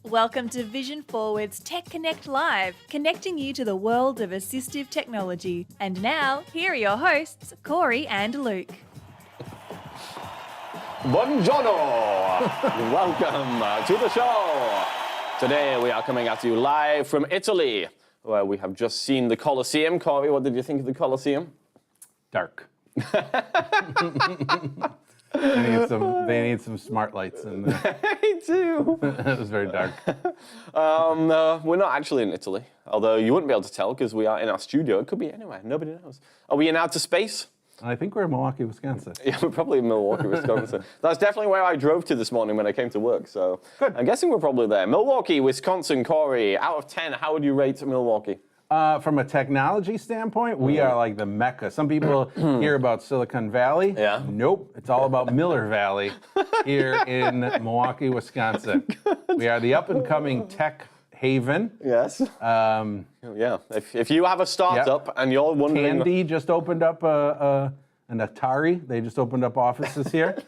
Welcome to Vision Forward's Tech Connect Live, connecting you to the world of assistive technology. And now, here are your hosts, Cory and Luke. Buongiorno! Welcome to the show! Today we are coming at you live from Italy, where we have just seen the Colosseum. Cory, what did you think of the Colosseum? Dark. They need some smart lights in there. Me too. It was very dark. We're not actually in Italy, although you wouldn't be able to tell because we are in our studio. It could be anywhere. Nobody knows. Are we in outer space? I think we're in Milwaukee, Wisconsin. Yeah, we're probably in Milwaukee, Wisconsin. That's definitely where I drove to this morning when I came to work, so good. I'm guessing we're probably there. Milwaukee, Wisconsin, Cory, out of 10, how would you rate Milwaukee? From a technology standpoint, we are like the Mecca. Some people hear about Silicon Valley. Yeah. Nope, it's all about Miller Valley here in Milwaukee, Wisconsin. We are the up-and-coming tech haven. Yes. Yeah. If you have a startup and you're wondering... Candy just opened up an Atari. They just opened up offices here.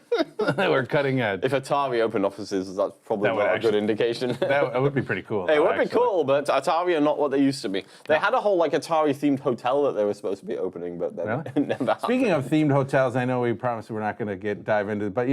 We're cutting edge. If Atari opened offices, that's probably not a good indication. That would be pretty cool. It would be cool, but Atari are not what they used to be. They had a whole Atari-themed hotel that they were supposed to be opening, but then it never happened. Speaking of themed hotels, I know we promised we're not going to dive into it, but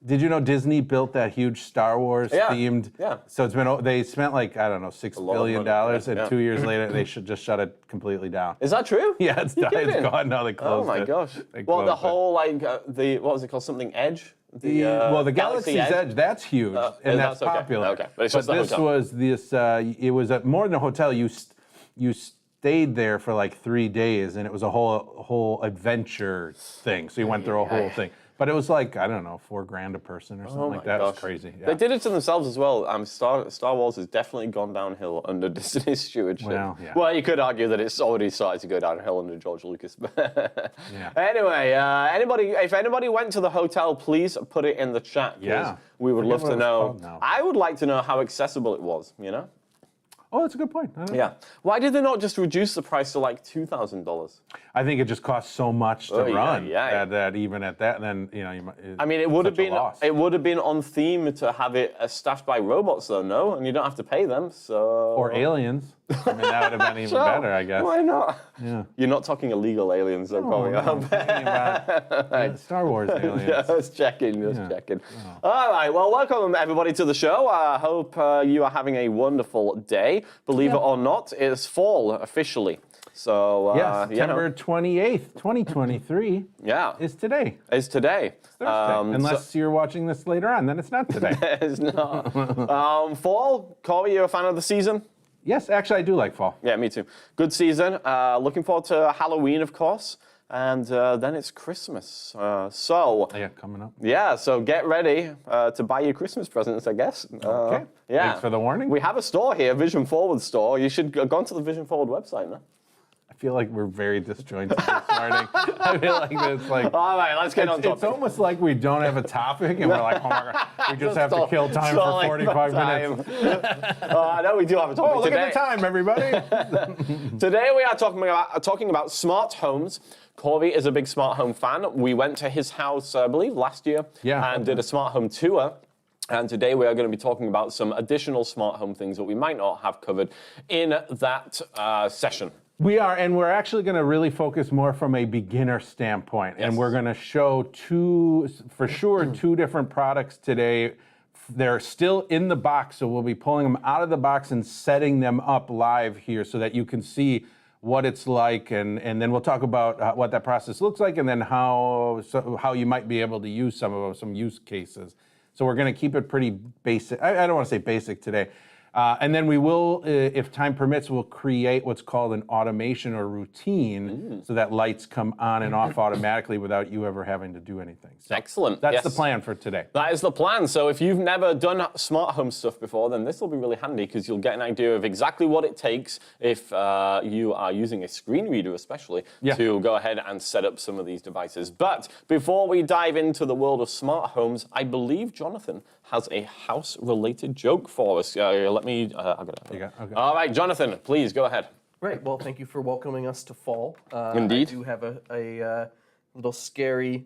did you know Disney built that huge Star Wars themed? Yeah. So they spent $6 billion, and 2 years later they should just shut it completely down. Is that true? Yeah, it's gone now. They closed it. Oh my gosh. Well, the whole what was it called? Something Edge? The Galaxy's Edge, that's huge, and that's popular. Okay, but it's but just this hotel. was this. It was more than a hotel. You stayed there for 3 days, and it was a whole adventure thing. So you went through a whole thing. But it was I don't know, $4,000 a person or something like that. It was crazy. Yeah. They did it to themselves as well. Star Wars has definitely gone downhill under Disney's stewardship. Well, you could argue that it's already started to go downhill under George Lucas. Anyway, if anybody went to the hotel, please put it in the chat. Yeah. We would love to know. I would like to know how accessible it was, Oh, that's a good point. Yeah. Why did they not just reduce the price to $2,000? I think it just costs so much to run that even at that, then I mean, it would have been on theme to have it staffed by robots, though. No, and you don't have to pay them. So or aliens. I mean, that would have been even better, I guess. Why not? Yeah. You're not talking illegal aliens, though, Cory. I'm thinking about Star Wars aliens. Just checking. Oh. All right. Well, welcome everybody to the show. I hope you are having a wonderful day. Believe it or not, it's fall officially. So September 28th, 2023 is today. It's today. It's Thursday. Unless you're watching this later on, then it's not today. It's not. Fall, Cory, you a fan of the season? Yes, actually, I do like fall. Yeah, me too. Good season. Looking forward to Halloween, of course. And then it's Christmas. Yeah, coming up. Yeah, so get ready to buy your Christmas presents, I guess. Okay. Yeah. Thanks for the warning. We have a store here, Vision Forward store. You should go onto the Vision Forward website, no? I feel like we're very disjointed this morning. I feel like it's like... All right, let's get on topic. It's almost like we don't have a topic, and we're like, oh my God, we just have to kill time for 45 minutes. I know we do have a topic look today. at the time, everybody. Today we are talking about smart homes. Cory is a big smart home fan. We went to his house, I believe, last year and did a smart home tour. And today we are going to be talking about some additional smart home things that we might not have covered in that session. We are, and we're actually going to really focus more from a beginner standpoint. Yes. And we're going to show two different products today. They're still in the box, so we'll be pulling them out of the box and setting them up live here so that you can see what it's like, and then we'll talk about what that process looks like, and then how you might be able to use some use cases. So we're going to keep it pretty basic. I don't want to say basic today. And then we will, if time permits, we'll create what's called an automation or routine so that lights come on and off automatically without you ever having to do anything. So excellent. That's the plan for today. That is the plan. So if you've never done smart home stuff before, then this will be really handy because you'll get an idea of exactly what it takes if you are using a screen reader especially to go ahead and set up some of these devices. But before we dive into the world of smart homes, I believe Jonathan has a house-related joke for us. Let me. I'll get it. Okay. All right, Jonathan, please go ahead. Great. Well, thank you for welcoming us to fall. Indeed. I do have a little scary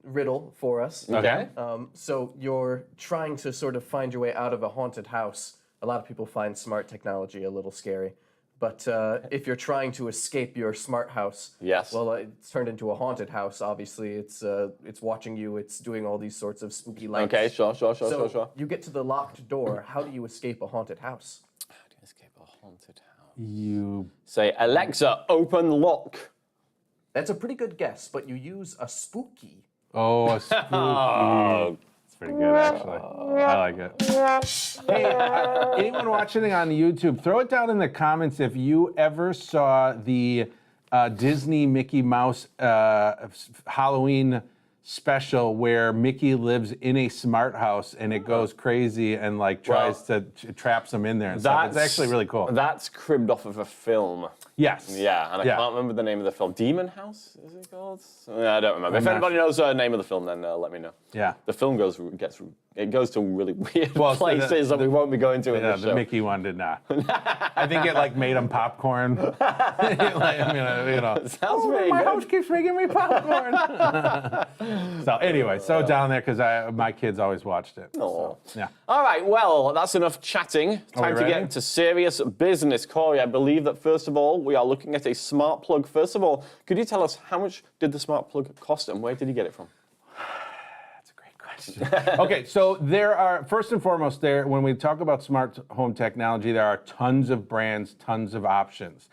riddle for us. Okay. So you're trying to sort of find your way out of a haunted house. A lot of people find smart technology a little scary. But if you're trying to escape your smart house, well, it's turned into a haunted house. Obviously, it's watching you. It's doing all these sorts of spooky lights. Okay, sure. So you get to the locked door. How do you escape a haunted house? How do you escape a haunted house? You say, Alexa, open lock. That's a pretty good guess, but you use a spooky. Oh, a spooky. It's pretty good, actually. I like it. Hey, anyone watching on YouTube, throw it down in the comments if you ever saw the Disney Mickey Mouse Halloween special where Mickey lives in a smart house and it goes crazy and like tries to traps them in there and stuff. It's actually really cool. That's cribbed off of a film. Yes. Yeah, and I can't remember the name of the film. Demon House, is it called? I don't remember. If anybody knows the name of the film, then let me know. Yeah. The film goes to really weird places that we won't be going to in this show. The Mickey one did not. I think it like made him popcorn. Sounds very my good. house keeps making me popcorn. So anyway, down there because my kids always watched it. So, yeah. All right, well, that's enough chatting. Time to get into serious business. Cory, I believe that first of all, we are looking at a smart plug. First of all, could you tell us how much did the smart plug cost and where did you get it from? That's a great question. Okay, so there are, first and foremost, when we talk about smart home technology, there are tons of brands, tons of options.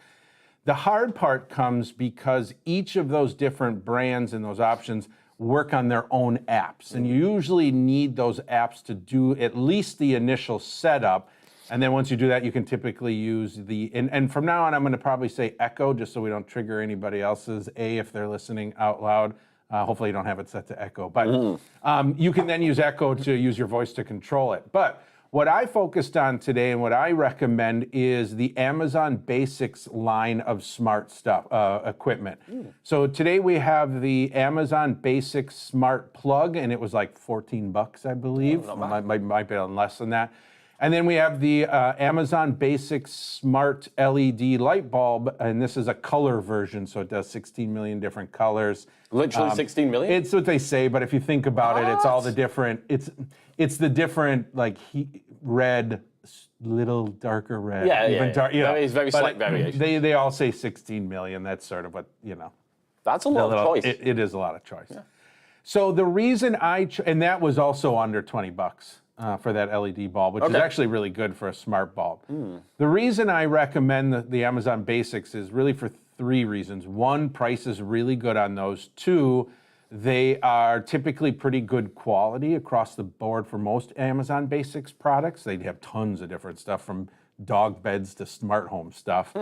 The hard part comes because each of those different brands and those options work on their own apps. And you usually need those apps to do at least the initial setup. And then once you do that, you can typically use and from now on, I'm going to probably say Echo just so we don't trigger anybody else's if they're listening out loud. Hopefully you don't have it set to Echo. But you can then use Echo to use your voice to control it. But what I focused on today and what I recommend is the Amazon Basics line of smart stuff, equipment. So today we have the Amazon Basics Smart Plug, and it was like $14, I believe. Might be on less than that. And then we have the Amazon Basics Smart LED light bulb, and this is a color version, so it does 16 million different colors. Literally 16 million? It's what they say, but if you think about it, it's all the different, it's the different, like, red, little darker red. It's very slight variation. They all say 16 million. That's sort of what, That's a lot of choice. It is a lot of choice. Yeah. So the reason and that was also under $20. For that LED bulb, which is actually really good for a smart bulb. The reason I recommend the Amazon Basics is really for three reasons. One, price is really good on those. Two, they are typically pretty good quality across the board for most Amazon Basics products. They have tons of different stuff from dog beds to smart home stuff.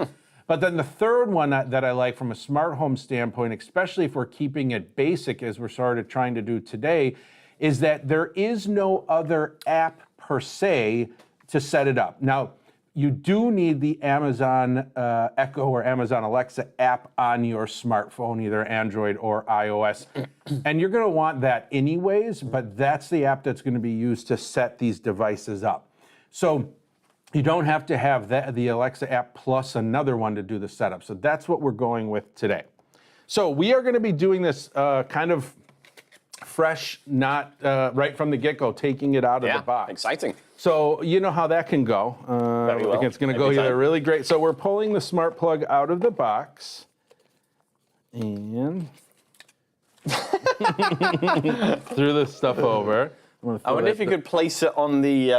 But then the third one that I like from a smart home standpoint, especially if we're keeping it basic as we're sort of trying to do today, is that there is no other app per se to set it up. Now, you do need the Amazon Echo or Amazon Alexa app on your smartphone, either Android or iOS. And you're going to want that anyways, but that's the app that's going to be used to set these devices up. So you don't have to have the Alexa app plus another one to do the setup. So that's what we're going with today. So we are going to be doing this kind of fresh, not right from the get-go, taking it out of the box. Exciting. So you know how that can go. Very well. It's going to go either really great. So we're pulling the smart plug out of the box, and threw this stuff over. I wonder if you could place it on the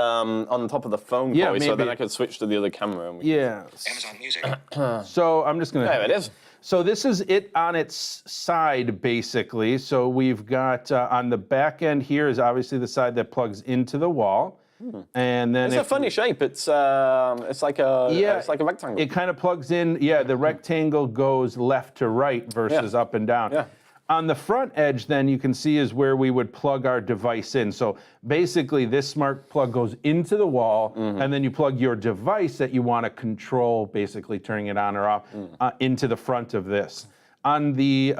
top of the phone, Cory, so then I could switch to the other camera. And Amazon Music. So I'm just going to. There it is. So this is it on its side, basically. So we've got on the back end here is obviously the side that plugs into the wall. And then it's a funny shape. It's like a rectangle. It kind of plugs in. Yeah, the rectangle goes left to right versus up and down. Yeah. On the front edge, then you can see is where we would plug our device in. So basically, this smart plug goes into the wall, and then you plug your device that you want to control, basically turning it on or off, into the front of this. On the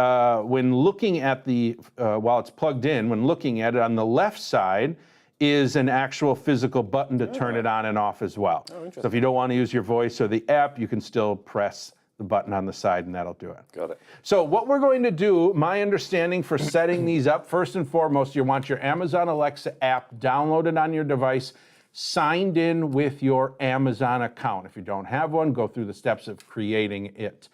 when looking at the while it's plugged in, when looking at it on the left side is an actual physical button to turn it on and off as well. So if you don't want to use your voice or the app, you can still press the button on the side and that'll do it. Got it. So what we're going to do, my understanding for setting these up, first and foremost, you want your Amazon Alexa app downloaded on your device, signed in with your Amazon account. If you don't have one, go through the steps of creating it.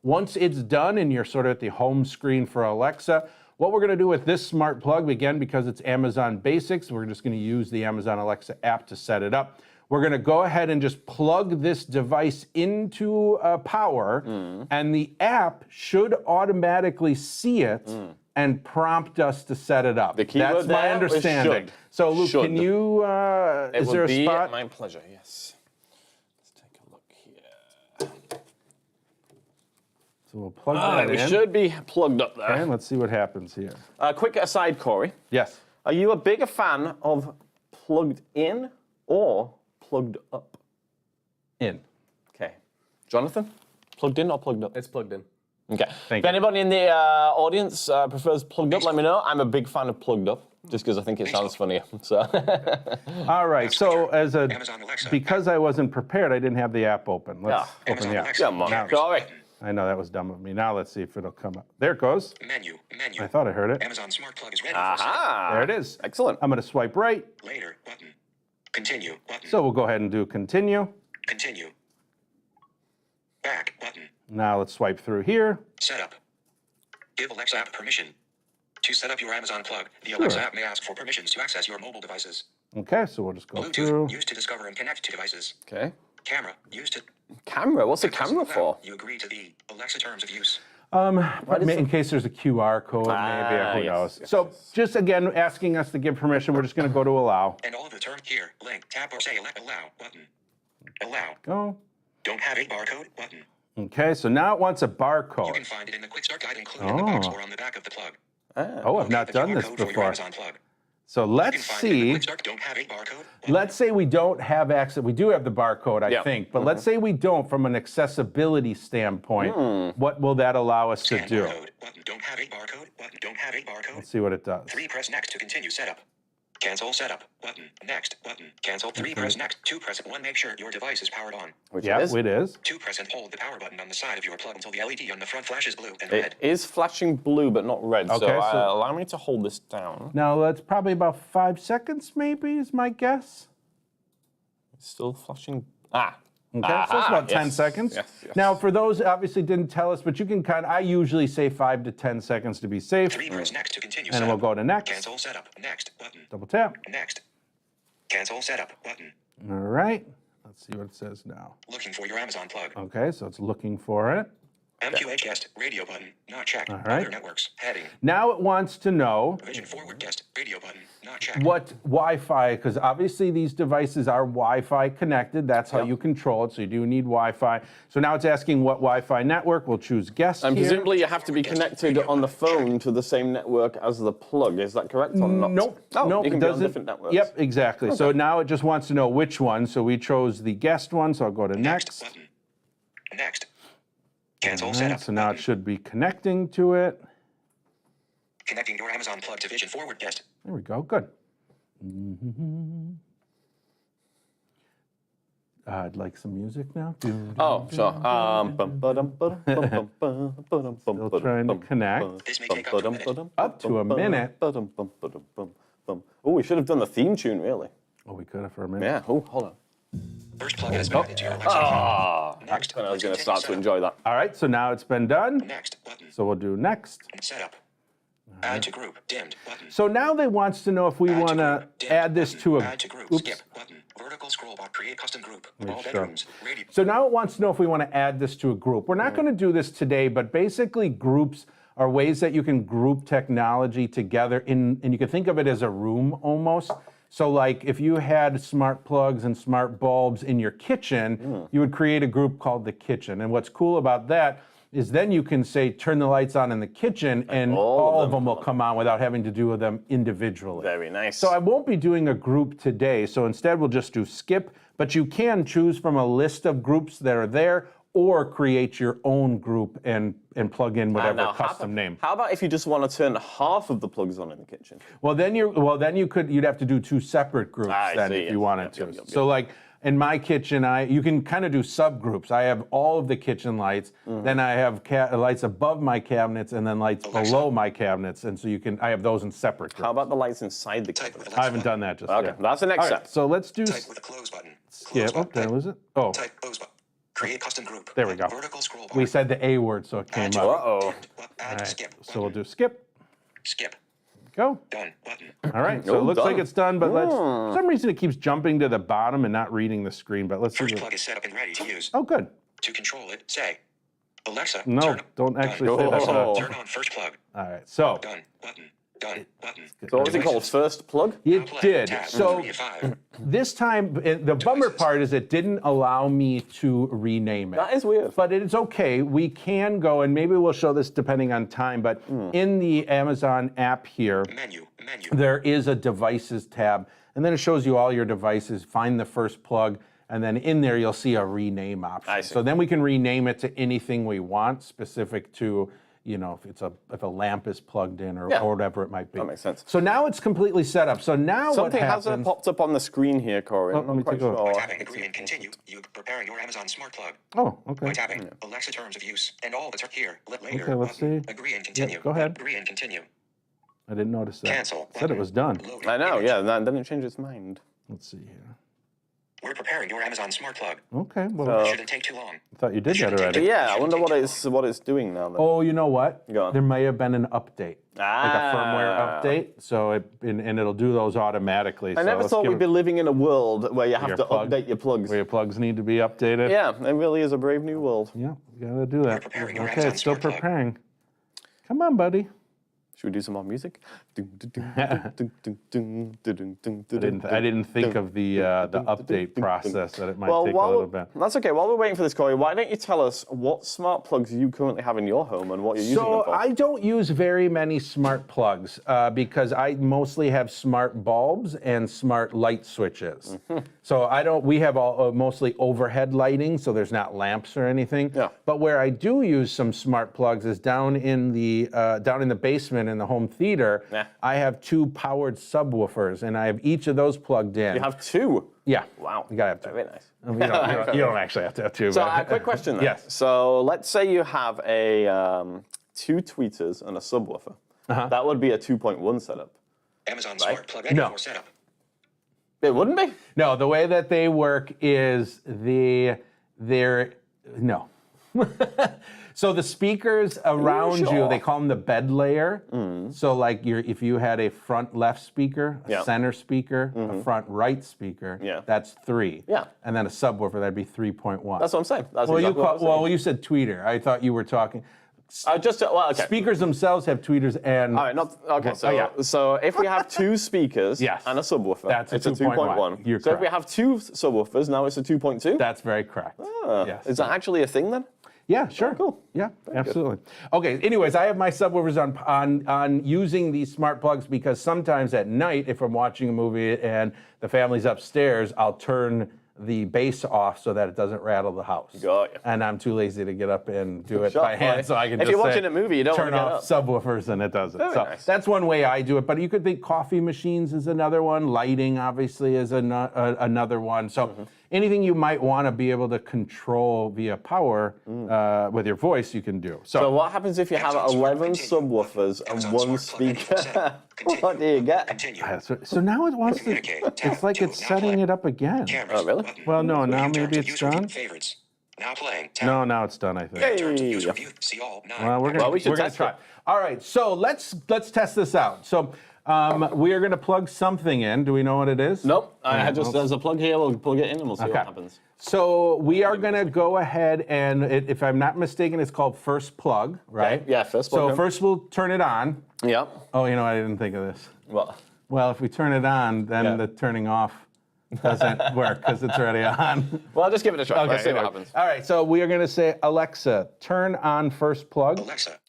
Once it's done and you're sort of at the home screen for Alexa, what we're going to do with this smart plug, again, because it's Amazon Basics, we're just going to use the Amazon Alexa app to set it up. We're going to go ahead and just plug this device into power, and the app should automatically see it and prompt us to set it up. That's my understanding. So, Luke, can you, is there a spot? My pleasure, yes. Let's take a look here. So we'll plug that in. We should be plugged up there. Okay, let's see what happens here. Quick aside, Cory. Yes. Are you a bigger fan of plugged in or plugged up? In. Okay. Jonathan? Plugged in or plugged up? It's plugged in. Okay. Thank if anybody in the audience prefers plugged up, let me know. I'm a big fan of plugged up, just because I think it sounds funnier. So. All right. So because I wasn't prepared, I didn't have the app open. Let's open the app. Come on, Cory. I know that was dumb of me. Now let's see if it'll come up. There it goes. Menu. I thought I heard it. Amazon Smart Plug is ready. Aha. There it is. Excellent. I'm going to swipe right. Later button. Continue button. So we'll go ahead and do continue. Continue. Back button. Now let's swipe through here. Setup. Give Alexa app permission. To set up your Amazon plug, the Alexa app may ask for permissions to access your mobile devices. Okay, so we'll just go Bluetooth, through. used to discover and connect to devices. Okay. Camera, used to... Camera? What's a camera for? You agree to the Alexa terms of use. In case there's a QR code, maybe, who knows. So just again, asking us to give permission, we're just going to go to allow. And all of the terms here, link, tap or say allow button. Allow. Go. Don't have a barcode button. Okay, so now it wants a barcode. You can find it in the quick start guide included in the box or on the back of the plug. Oh, I've not done this before. So let's see. Let's say we don't have access. We do have the barcode, I think, but let's say we don't from an accessibility standpoint. What will that allow us to do? Don't have a barcode button. Don't have a barcode. Let's see what it does. 3 press next to continue setup. Cancel setup button. Next button. Cancel 3 press next. 2 press 1 make sure your device is powered on. Yes, it is. 2 press and hold the power button on the side of your plug until the LED on the front flashes blue and red. It is flashing blue but not red, so allow me to hold this down. Now that's probably about 5 seconds maybe is my guess. It's still flashing. Okay, so it's about 10 seconds. Yes. Now, for those obviously didn't tell us, but you can I usually say 5 to 10 seconds to be safe. 3 press next to continue and we'll go to next. Cancel setup. Next button. Double tap. Next. Cancel setup button. All right. Let's see what it says now. Looking for your Amazon plug. Okay, so it's looking for it. MQH guest radio button not checked. All right. Other networks heading. Now it wants to know Vision forward guest radio button not checked. What Wi-Fi, because obviously these devices are Wi-Fi connected. That's how you control it. So you do need Wi-Fi. So now it's asking what Wi-Fi network. We'll choose guest and here. presumably you have to be connected on the phone to the same network as the plug. Is that correct or not? Nope. Oh, nope, you can it be on doesn't. different networks. Yep, exactly. Okay. So now it just wants to know which one. So we chose the guest one. So I'll go to next. Button. Next. Cancel right, setup. So now it should be connecting to it. Connecting your Amazon plug to Vision forward guest. There we go. Good. I'd like some music now. Oh, sure. Still trying to connect. This may take up to a minute. Oh, we should have done the theme tune, really. Oh, we could have for a minute. Yeah. Oh, hold on. First plug has been added to your Alexa. Next. I was going to start to enjoy that. All right, so now it's been done. Next button. So we'll do next. Setup. Add to group. Dimmed button. So now they wants to know if we want to add this to a. Add to group. Skip button. Vertical scroll bar. Create custom group. All bedrooms. Radio. So now it wants to know if we want to add this to a group. We're not going to do this today, but basically groups are ways that you can group technology together and you can think of it as a room almost. So like if you had smart plugs and smart bulbs in your kitchen, you would create a group called the kitchen. And what's cool about that is then you can say, turn the lights on in the kitchen and all of them will come on without having to do them individually. Very nice. So I won't be doing a group today. So instead we'll just do skip, but you can choose from a list of groups that are there or create your own group and plug in whatever custom name. How about if you just want to turn half of the plugs on in the kitchen? Well, then you'd have to do two separate groups if you wanted to. So like in my kitchen, you can kind of do subgroups. I have all of the kitchen lights, then I have lights above my cabinets, and then lights below my cabinets, and so I have those in separate groups. How about the lights inside the cabinet? I haven't done that just yet. Okay, that's the next step. So let's do. Type with a close button. Skip. Oh, there was it. Oh. Type close button. Create custom group. There we go. Vertical scroll bar. We said the A word, so it came up. Uh-oh. Add skip. So we'll do skip. Skip. Go. Done. Button. All right. So it looks like it's done, but for some reason it keeps jumping to the bottom and not reading the screen. But let's see. First plug is set up and ready to use. Oh, good. To control it, say, Alexa. No, don't actually say that. Turn on first plug. All right. So. Done. Button. Done. Button. So what was it called? First plug? It did. So this time, the bummer part is it didn't allow me to rename it. That is weird. But it's okay. We can go, and maybe we'll show this depending on time, but in the Amazon app here, Menu. there is a devices tab, and then it shows you all your devices. Find the first plug, and then in there you'll see a rename option. I see. So then we can rename it to anything we want, specific to, if a lamp is plugged in or whatever it might be. That makes sense. So now it's completely set up. So now something what happens? hasn't popped up on the screen here, Cory. Let me take a look. By tapping agree and continue, you're preparing your Amazon smart plug. Oh, okay. By tapping Alexa terms of use and all that's here. Later. Okay, let's see. Agree and continue. Yep, go ahead. Agree and continue. I didn't notice that. Cancel. It said it was done. Loading. I know, Image. yeah, then it changed its mind. Let's see here. We're preparing your Amazon smart plug. Okay, well, It shouldn't take too long. I thought you did that already. Yeah, I wonder what it's doing now. Then. Oh, you know what? Go on. There may have been an update, like a firmware update. So and it'll do those automatically. I never thought we'd be living in a world where you have to update your plugs. Where your plugs need to be updated. Yeah, it really is a brave new world. Yeah, you gotta do that. preparing your Okay, Amazon it's still smart plug. preparing. Come on, buddy. Should we do some more music? I didn't think of the update process that it might take a little bit. That's okay. While we're waiting for this, Cory, why don't you tell us what smart plugs you currently have in your home and what you're using them So for? I don't use very many smart plugs because I mostly have smart bulbs and smart light switches. So we have mostly overhead lighting, so there's not lamps or anything. Yeah. But where I do use some smart plugs is down in the basement in the home theater. I have two powered subwoofers, and I have each of those plugged in. You have two? Yeah. Wow. You gotta have two. Very nice. You don't actually have to have two. So but- a quick question then. Yes. So let's say you have a 2 tweeters and a subwoofer. That would be a 2.1 setup. Amazon smart plug ready for setup. It wouldn't be? No, the way that they work is no. So the speakers around you, they call them the bed layer. So like if you had a front left speaker, a center speaker, a front right speaker, that's 3. Yeah. And then a subwoofer, that'd be 3.1. That's what I'm saying. That's well, exactly what I'm saying. well, you said tweeter. I thought you were talking. Okay. Speakers themselves have tweeters and. All right, so if we have 2 speakers and a subwoofer, it's a 2.1. You're so correct. if we have 2 subwoofers, now it's a 2.2? That's very correct. Yes. Is that actually a thing then? Yeah, sure. Cool. Yeah, absolutely. Okay, anyways, I have my subwoofers on using these smart plugs because sometimes at night, if I'm watching a movie and the family's upstairs, I'll turn the bass off so that it doesn't rattle the house. Got you. And I'm too lazy to get up and do it by hand, so I can just if you're watching a movie, you don't turn want to off subwoofers and it does it. So nice. that's one way I do it. But you could think coffee machines is another one. Lighting, obviously, is another one. So anything you might want to be able to control via power with your voice, you can do. So what happens if you have 11 subwoofers and 1 speaker? What do you get? So now it wants to. It's like it's setting it up again. Oh, really? Well, no, now maybe it's done. Favorites. Now playing. No, now it's done, I think. Hey. See all 9. Well, we're gonna try. All right, so let's test this out. So we are gonna plug something in. Do we know what it is? Nope. There's a plug here. We'll plug it in and we'll see what happens. So we are gonna go ahead and, if I'm not mistaken, it's called first plug, right? Okay. Yeah, first plug. So first we'll turn it on. Yep. Oh, I didn't think of this. What? Well, if we turn it on, then the turning off doesn't work because it's already on. Well, just give it a try. Let's see what happens. All right, so we are going to say, Alexa, turn on first plug. Alexa.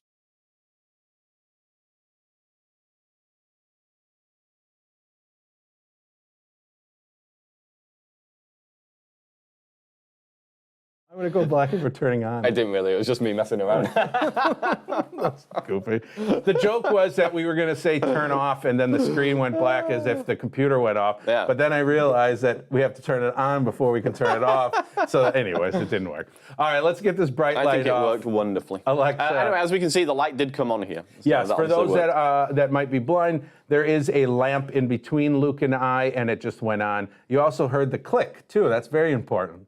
I'm going to go black if we're turning on. I didn't really. It was just me messing around. That's goofy. The joke was that we were going to say turn off, and then the screen went black as if the computer went off. Yeah. But then I realized that we have to turn it on before we can turn it off. So anyways, it didn't work. All right, let's get this bright light off. I think it worked wonderfully. Alexa. Anyway, as we can see, the light did come on here. So yes, for those that might be blind, there is a lamp in between Luke and I, and it just went on. You also heard the click, too. That's very important.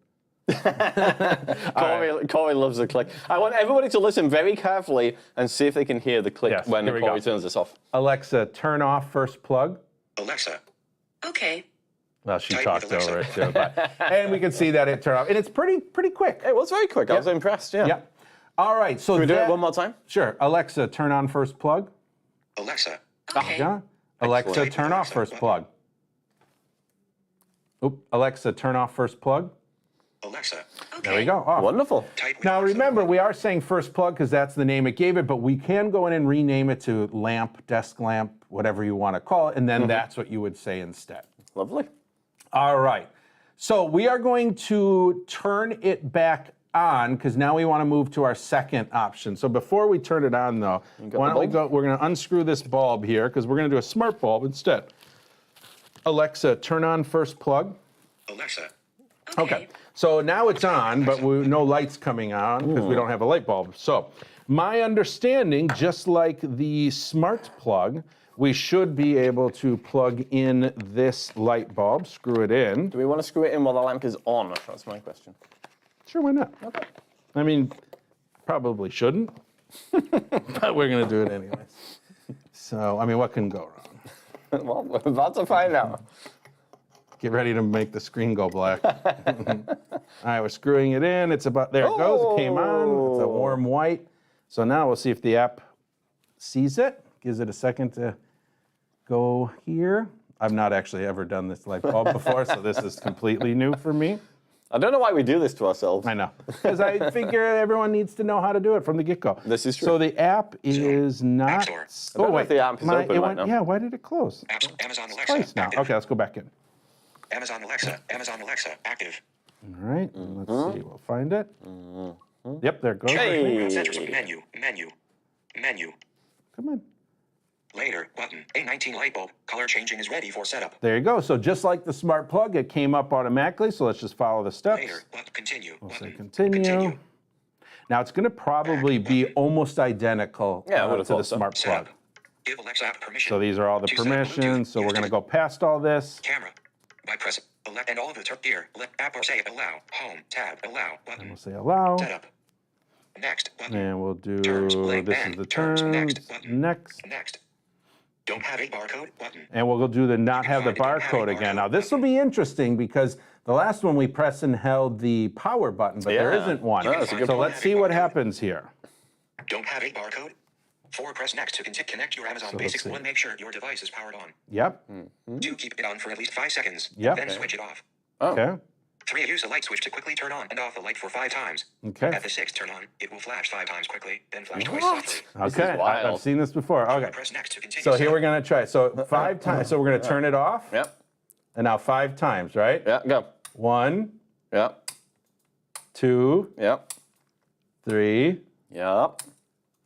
Cory loves the click. I want everybody to listen very carefully and see if they can hear the click when Cory turns this off. Alexa, turn off first plug. Alexa. Okay. Well, she talked over it too, and we can see that it turned off, and it's pretty quick. It was very quick. I was impressed. Yeah. Yep. All right. So can we do it one more time? Sure. Alexa, turn on first plug. Alexa. Okay. Yeah. Alexa, turn off first plug. Oop. Alexa, turn off first plug. Alexa. Okay. There we go. Off. Wonderful. Now remember, we are saying first plug because that's the name it gave it, but we can go in and rename it to lamp, desk lamp, whatever you want to call it, and then that's what you would say instead. Lovely. All right. So we are going to turn it back on because now we want to move to our second option. So before we turn it on, though, why don't we go? We're going to unscrew this bulb here because we're going to do a smart bulb instead. Alexa, turn on first plug. Alexa. Okay. So now it's on, but no lights coming on because we don't have a light bulb. So my understanding, just like the smart plug, we should be able to plug in this light bulb, screw it in. Do we want to screw it in while the lamp is on? That's my question. Sure, why not? Okay. I mean, probably shouldn't, but we're going to do it anyways. So, I mean, what can go wrong? Well, we're about to find out. Get ready to make the screen go black. All right, we're screwing it in. It's about, there it goes. It came on. It's a warm white. So now we'll see if the app sees it. Gives it a second to go here. I've not actually ever done this light bulb before, so this is completely new for me. I don't know why we do this to ourselves. I know. Because I figure everyone needs to know how to do it from the get-go. This is true. So the app is not... I don't know if the app is open right now. Yeah, why did it close? Amazon Alexa. Now. Okay, let's go back in. Amazon Alexa. Amazon Alexa. Active. All right, let's see. We'll find it. Yep, there it goes. Hey. Menu. Menu. Come on. Later button. A19 light bulb. Color changing is ready for setup. There you go. So just like the smart plug, it came up automatically. So let's just follow the steps. Later button. Continue. We'll say Button. continue. Now it's going to probably be almost identical Yeah, I would've to the thought so. smart plug. Setup. Give Alexa app permission. So these are all the To set up Bluetooth. permissions. So we're going to go past all this. Camera. By pressing and all of the here. Let app or say allow. Home tab. Allow button. We'll say allow. Setup. Next button. And we'll do, Terms, blank, this and is the terms, terms. next button. Next. Next. Don't have a barcode button. And we'll do the not have the barcode again. Now, this will be interesting because the last one we pressed and held the power button, but there isn't one. So let's see what happens here. Don't have a barcode? 4, press next to connect your Amazon Basics. 1, make sure your device is powered on. Yep. 2, keep it on for at least 5 seconds. Yep. Then switch it off. Okay. 3, use the light switch to quickly turn on and off the light for 5 times. Okay. At the 6th turn on, it will flash 5 times quickly, then flash twice softly. Okay, I've seen this before. Okay. Press next to continue. So here we're going to try. So 5 times. So we're going to turn it off. Yep. And now 5 times, right? Yeah, go. 1, Yep. 2, Yep. 3, Yep.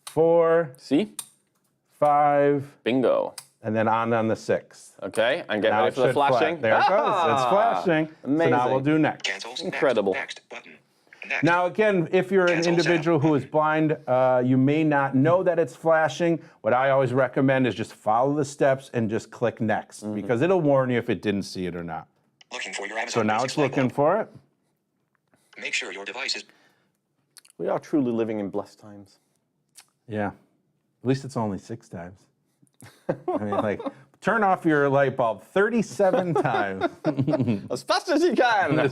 4, See? 5, Bingo. and then on the 6th. Okay, and get Now ready it for the should flashing. There it goes. It's flashing. Amazing. So now we'll do next. Cancels. Incredible. Next button. Next. Now again, if you're an Cancel individual who is blind, you may not know that it's flashing. What I always recommend is just follow the steps and just click next because it'll warn you if it didn't see it or not. Looking for your Amazon So now Basics it's looking logo. for it. Make sure your device is. We are truly living in blessed times. Yeah. At least it's only 6 times. I mean, like, turn off your light bulb 37 times. As fast as you can.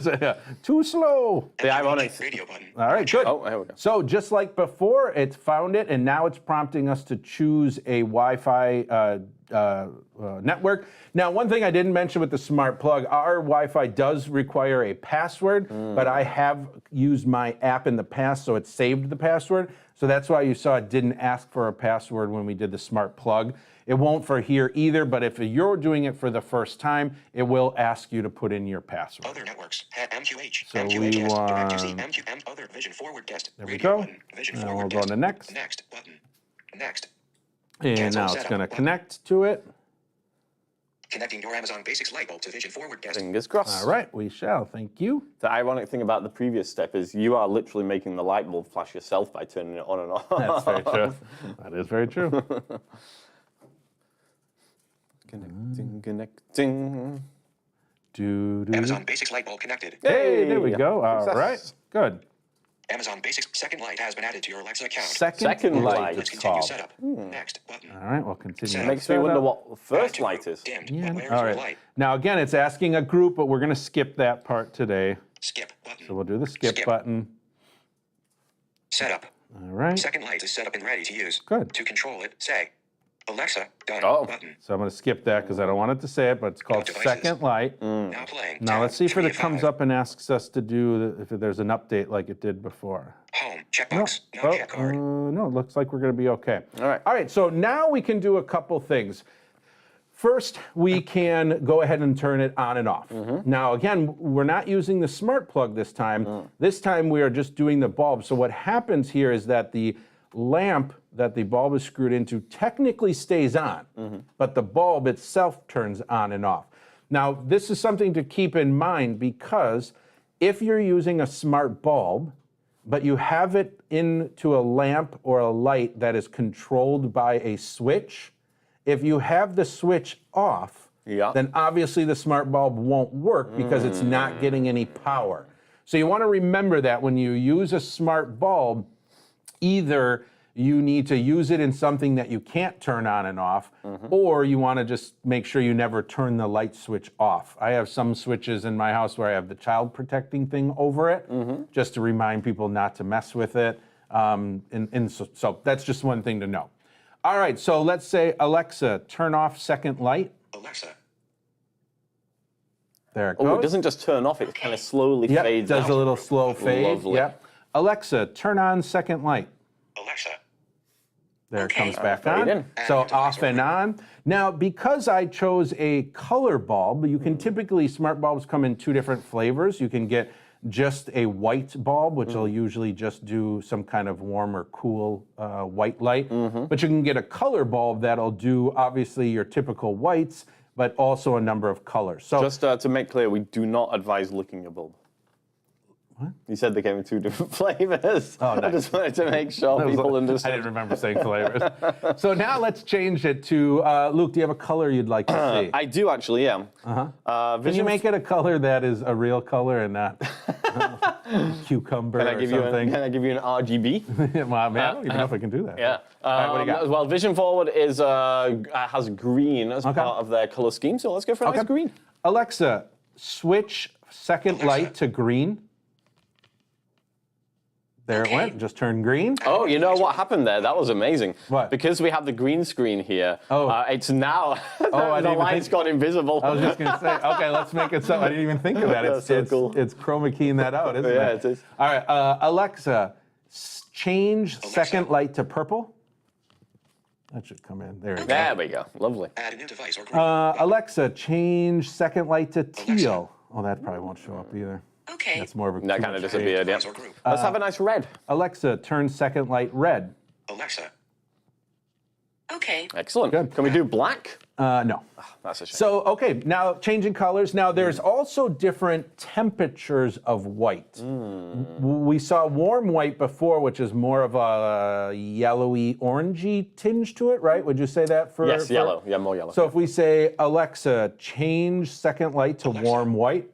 Too slow. The ironic. Radio button. All right, good. Oh, there we go. So just like before, it found it, and now it's prompting us to choose a Wi-Fi network. Now, one thing I didn't mention with the smart plug, our Wi-Fi does require a password, but I have used my app in the past, so it saved the password. So that's why you saw it didn't ask for a password when we did the smart plug. It won't for here either, but if you're doing it for the first time, it will ask you to put in your password. Other networks. MQH. So MQH. we DirectV. want- MQM. Other Vision Forward Guest. There we Radio go. button. Vision Now Forward we'll go Guest. to next. Next button. Next. And Cancel now it's setup going to button. connect to it. Connecting your Amazon Basics light bulb to Vision Forward Guest. Fingers crossed. All right, we shall. Thank you. The ironic thing about the previous step is you are literally making the light bulb flash yourself by turning it on and off. That's very true. That is very true. Connecting. Amazon Basics light bulb connected. Hey, there we go. All Success. right, good. Amazon Basics second light has been added to your Alexa account. Second light, Let's it's continue called. setup. Next button. All right, we'll continue. Setup. Makes me wonder what the first light is. Dimmed. Yeah. But where's All your right. light? Now again, it's asking a group, but we're going to skip that part today. Skip button. So we'll do the skip Skip. button. Setup. All right. Second light is set up and ready to use. Good. To control it, say, Alexa, done. Oh. Button. So I'm going to skip that because I don't want it to say it, but it's called Devices. second light. Now playing. Now Tab, let's see if 3 it of comes 5. up and asks us to do if there's an update like it did before. Home. Checkbox. No check card. No, it looks like we're going to be okay. All right. All right, so now we can do a couple things. First, we can go ahead and turn it on and off. Now, again, we're not using the smart plug this time. This time we are just doing the bulb. So what happens here is that the lamp that the bulb is screwed into technically stays on, but the bulb itself turns on and off. Now, this is something to keep in mind because if you're using a smart bulb, but you have it into a lamp or a light that is controlled by a switch, if you have the switch off, then obviously the smart bulb won't work because it's not getting any power. So you want to remember that when you use a smart bulb, either you need to use it in something that you can't turn on and off, or you want to just make sure you never turn the light switch off. I have some switches in my house where I have the child protecting thing over it, just to remind people not to mess with it. So that's just one thing to know. All right, so let's say, Alexa, turn off second light. Alexa. There it goes. Oh, it doesn't just turn off, it kind of slowly Yep, fades does out. a little slow fade. Lovely. Yep. Alexa, turn on second light. Alexa. There it comes back fade on. in. So off and on. Now, because I chose a color bulb, you can typically, smart bulbs come in 2 different flavors. You can get just a white bulb, which will usually just do some kind of warm or cool white light. But you can get a color bulb that'll do obviously your typical whites, but also a number of colors. So Just to make clear, we do not advise licking your bulb. What? You said they came in 2 different flavors. Oh, nice. I just wanted to make sure people I understood. didn't remember saying flavors. So now let's change it to, Luke, do you have a color you'd like to see? I do actually, yeah. Can you make it a color that is a real color and not Cucumber or something. Can I give you an RGB? Well, man, I don't even know if I can do that. Yeah. What do you got? Well, Vision Forward is has green as part of their color scheme, so let's go for a nice green. Alexa, switch second light to green. There it went, just turned green. Oh, you know what happened there? That was amazing. What? Because we have the green screen here, it's now, the light's got invisible. I was just going to say, okay, let's make it so. I didn't even think of that. That's so cool. It's chroma keying that out, isn't it? Yeah, it is. All right, Alexa, change second light to purple. That should come in. There we go. There we go. Lovely. Add a new device or group. Alexa, change second light to teal. Oh, that probably won't show up either. Okay. That's more of a That kind of disappeared, yeah. Or group. Let's have a nice red. Alexa, turn second light red. Alexa. Okay. Excellent. Good. Can we do black? No. That's a shame. So, okay, now changing colors. Now, there's also different temperatures of white. We saw warm white before, which is more of a yellowy, orangey tinge to it, right? Would you say that for? Yes, yellow. Yeah, more yellow. So if we say, Alexa, change second light to warm white.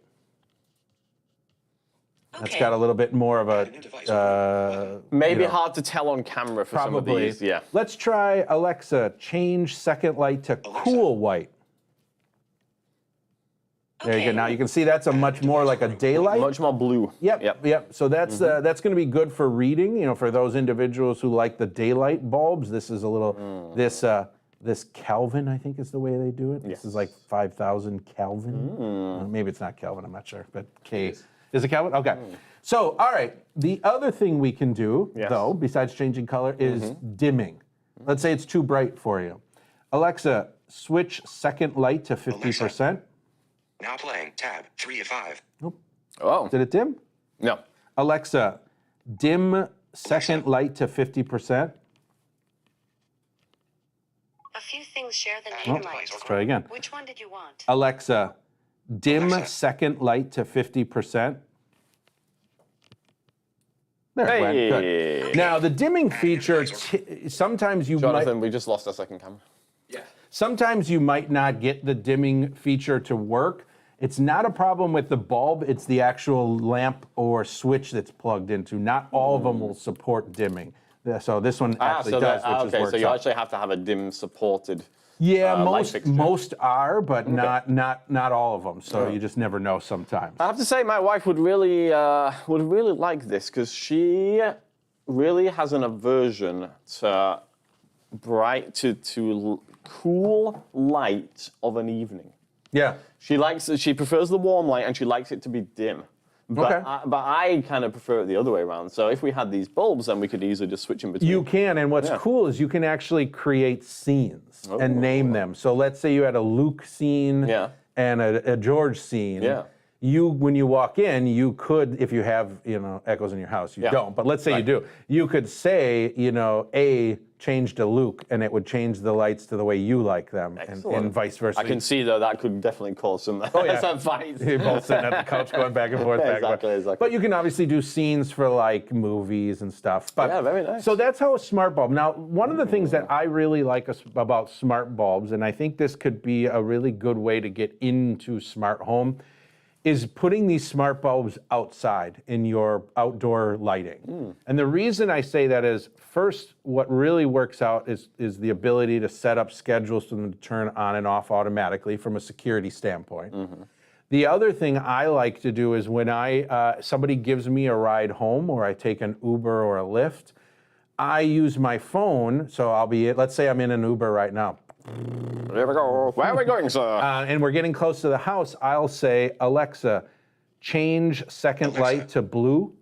That's got a little bit more of a... maybe hard to tell on camera for some of these. Yeah. Let's try, Alexa, change second light to cool white. There you go. Now you can see that's a much more like a daylight. Much more blue. Yep. So that's going to be good for reading. You know, for those individuals who like the daylight bulbs. This is a little this Kelvin, I think is the way they do it. This is like 5,000 Kelvin. Maybe it's not Kelvin. I'm not sure, but K. Is it Kelvin? Okay. So, all right. The other thing we can do, though, besides changing color, is dimming. Let's say it's too bright for you. Alexa, switch second light to 50%. Now playing. Tab 3 of 5. Nope. Oh. Did it dim? No. Alexa, dim second light to 50%. A few things share the name light. Let's try again. Which one did you want? Alexa, dim second light to 50%. There it went. Good. Now, the dimming feature, sometimes you Jonathan, we just lost our second camera. Yeah. Sometimes you might not get the dimming feature to work. It's not a problem with the bulb, it's the actual lamp or switch that's plugged into. Not all of them will support dimming. So this one actually does, which okay, works so you out. actually have to have a dim supported. Yeah, light fixture. most are, but not all of them. So you just never know sometimes. I have to say, my wife would really like this because she really has an aversion to cool light of an evening. Yeah. She prefers the warm light and she likes it to be dim. But, I kind of prefer it the other way around. So if we had these bulbs, then we could easily just switch in between. You can, and what's cool is you can actually create scenes and name them. So let's say you had a Luke scene and a George scene. Yeah. When you walk in, you could, if you have, echoes in your house, you don't. But let's say you do. You could say, A change to Luke, and it would change the lights to the way you like them, and vice versa. I can see, though, that could definitely cause some fights. You're both sitting at the couch going back and forth. Exactly. But you can obviously do scenes for like movies and stuff. But, yeah, very nice. So that's how a smart bulb. Now, one of the things that I really like about smart bulbs, and I think this could be a really good way to get into smart home, is putting these smart bulbs outside in your outdoor lighting. And the reason I say that is, first, what really works out is the ability to set up schedules for them to turn on and off automatically from a security standpoint. The other thing I like to do is when somebody gives me a ride home, or I take an Uber or a Lyft, I use my phone. So let's say I'm in an Uber right now. There we go. Where are we going, sir? And we're getting close to the house. I'll say, Alexa, change second light to blue.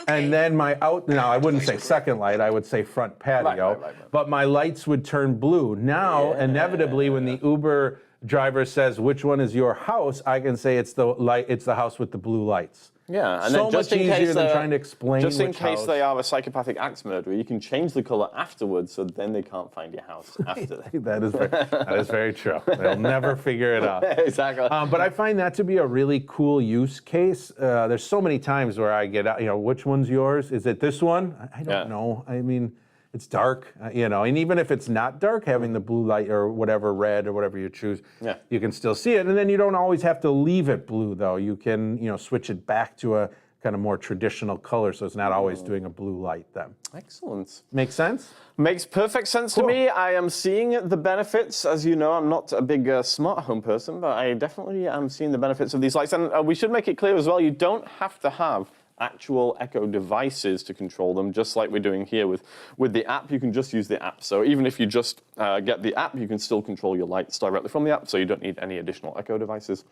And then now I wouldn't say second light, I would say front patio, but my lights would turn blue. Now, inevitably, when the Uber driver says, which one is your house, I can say it's the house with the blue lights. Yeah, and so then just much in easier case than trying to explain. Just in case they are a psychopathic axe murderer, you can change the color afterwards, so then they can't find your house after that. That is very true. They'll never figure it out. Exactly. But I find that to be a really cool use case. There's so many times where I get out, which one's yours? Is it this one? I don't know. I mean, it's dark, and even if it's not dark, having the blue light or whatever, red or whatever you choose, you can still see it. And then you don't always have to leave it blue, though. You can, switch it back to a kind of more traditional color, so it's not always doing a blue light then. Excellent. Make sense? Makes perfect sense to me. I am seeing the benefits. As you know, I'm not a big smart home person, but I definitely am seeing the benefits of these lights. And we should make it clear as well, you don't have to have actual Echo devices to control them, just like we're doing here with the app. You can just use the app. So even if you just get the app, you can still control your lights directly from the app, so you don't need any additional Echo devices.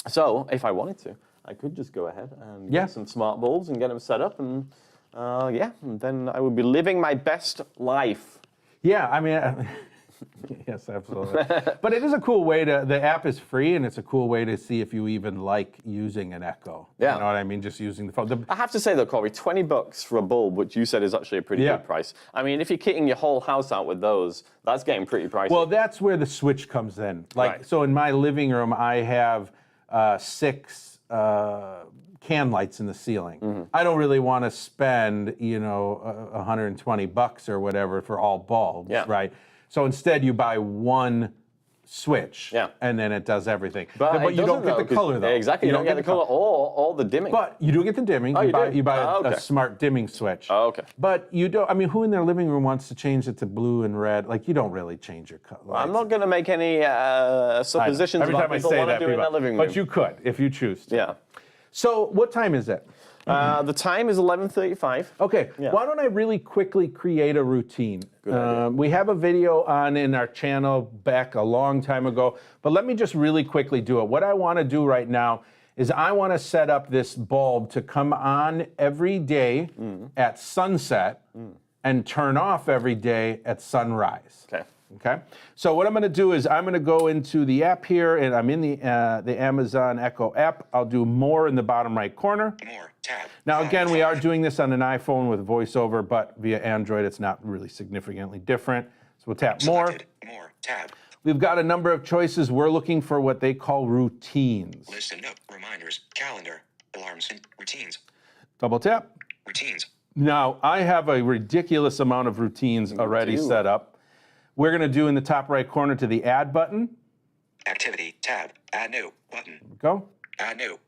So if I wanted to, I could just go ahead and get some smart bulbs and get them set up, and and then I would be living my best life. Yeah, I mean, yes, absolutely. But it is a cool way the app is free, and it's a cool way to see if you even like using an Echo. Yeah. You know what I mean? Just using the phone. I have to say though, Cory, $20 for a bulb, which you said is actually a pretty good price. I mean, if you're kitting your whole house out with those, that's getting pretty pricey. Well, that's where the switch comes in. So in my living room, I have 6 can lights in the ceiling. I don't really want to spend, $120 or whatever for all bulbs, right? So instead, you buy one switch, and then it does everything. But you don't get the color, though. Exactly, you don't get the color or the dimming. But you do get the dimming. You buy a smart dimming switch. Oh, okay. But you don't, I mean, who in their living room wants to change it to blue and red? Like, you don't really change your color. Well, I'm not going to make any suppositions about what people want to do in their living room. But you could, if you choose to. Yeah. So what time is it? The time is 11:35. Okay, why don't I really quickly create a routine? Good idea. We have a video in our channel back a long time ago, but let me just really quickly do it. What I want to do right now is I want to set up this bulb to come on every day at sunset and turn off every day at sunrise. Okay. So what I'm going to do is I'm going to go into the app here, and I'm in the Amazon Echo app. I'll do more in the bottom right corner. More tab. Now again, we are doing this on an iPhone with VoiceOver, but via Android, it's not really significantly different. So we'll tap Selected. More tab. We've got a number of choices. We're looking for what they call routines. List and note, reminders, calendar, alarms, and routines. Double tap. Routines. Now I have a ridiculous amount of routines already set up. We're going to do in the top right corner to the add button. Activity, tab, add new, button. Go. Add new.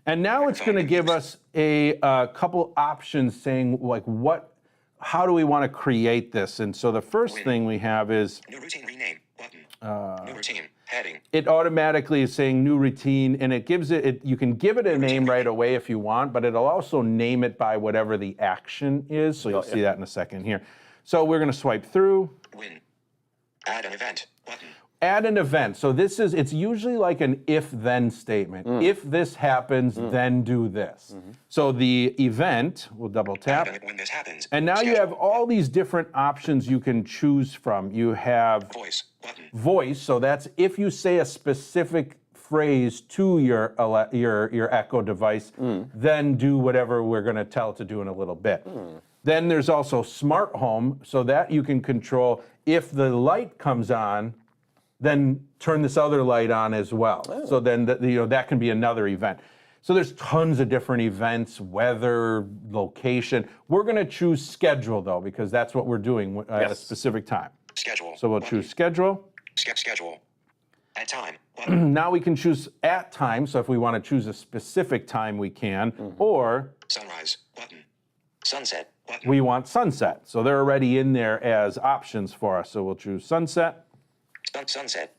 And now it's going to give us a couple options saying, like, how do we want to create this? And so the first thing we have is new routine rename, button. New routine, heading. It automatically is saying new routine, and it gives it, you can give it a name right away if you want, but it'll also name it by whatever the action is. So you'll see that in a second here. So we're going to swipe through. Win. Add an event, button. Add an event. So it's usually like an if-then statement. If this happens, then do this. So the event, we'll double tap. When this happens. And now you have all these different options you can choose from. You have voice, button. Voice, so that's if you say a specific phrase to your Echo device, then do whatever we're going to tell it to do in a little bit. Then there's also smart home, so that you can control if the light comes on, then turn this other light on as well. So then that can be another event. So there's tons of different events, weather, location. We're going to choose schedule though, because that's what we're doing at a specific time. Schedule. So we'll choose schedule. Schedule. At time. Now we can choose at time. So if we want to choose a specific time, we can. Or sunrise button. Sunset button. We want sunset. So they're already in there as options for us. So we'll choose sunset. Sunset.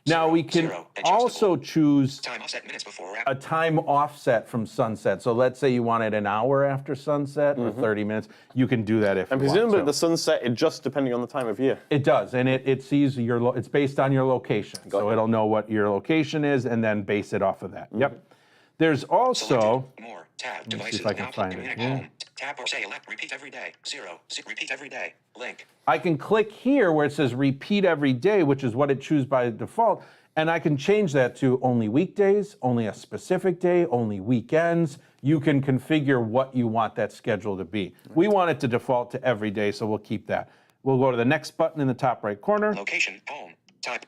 Now we can also choose time offset minutes before a time offset from sunset. So let's say you wanted an hour after sunset or 30 minutes. You can do that if you want. And presumably the sunset, it just depending on the time of year. It does, and it sees it's based on your location. So it'll know what your location is and then base it off of that. Yep. There's also more tab let me devices see if I can find it. Yeah. Tap or say elect repeat every day. 0. Repeat every day. Link. I can click here where it says repeat every day, which is what it chooses by default, and I can change that to only weekdays, only a specific day, only weekends. You can configure what you want that schedule to be. We want it to default to every day, so we'll keep that. We'll go to the next button in the top right corner. Location, home, type,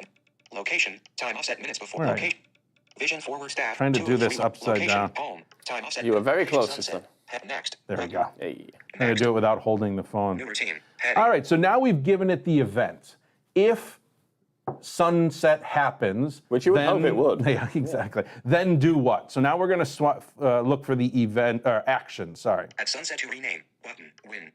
location, time offset minutes before location. Vision forward staff. Trying to do this upside down. Home, time offset. You were very close. Sunset, Next. There we go. Hey. I'm going to do it without holding the phone. New routine. Heading. All right, so now we've given it the event. If sunset happens, which you would hope it would. Yeah, exactly. Then do what? So now we're going to look for the event or action. Sorry. At sunset to rename button. Win.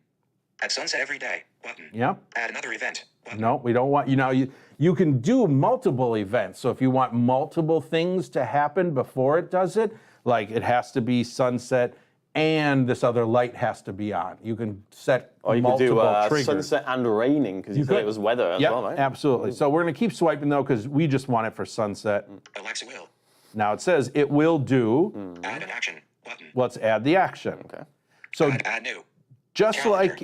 At sunset every day button. Yeah. Add another event button. No, we don't want you can do multiple events. So if you want multiple things to happen before it does it, like it has to be sunset and this other light has to be on. You can set multiple triggers. Sunset and raining because you said it was weather as well, right? Absolutely. So we're going to keep swiping though because we just want it for sunset. Alexa will. Now it says it will do. Add an action button. Let's add the action. Okay. So add new. just like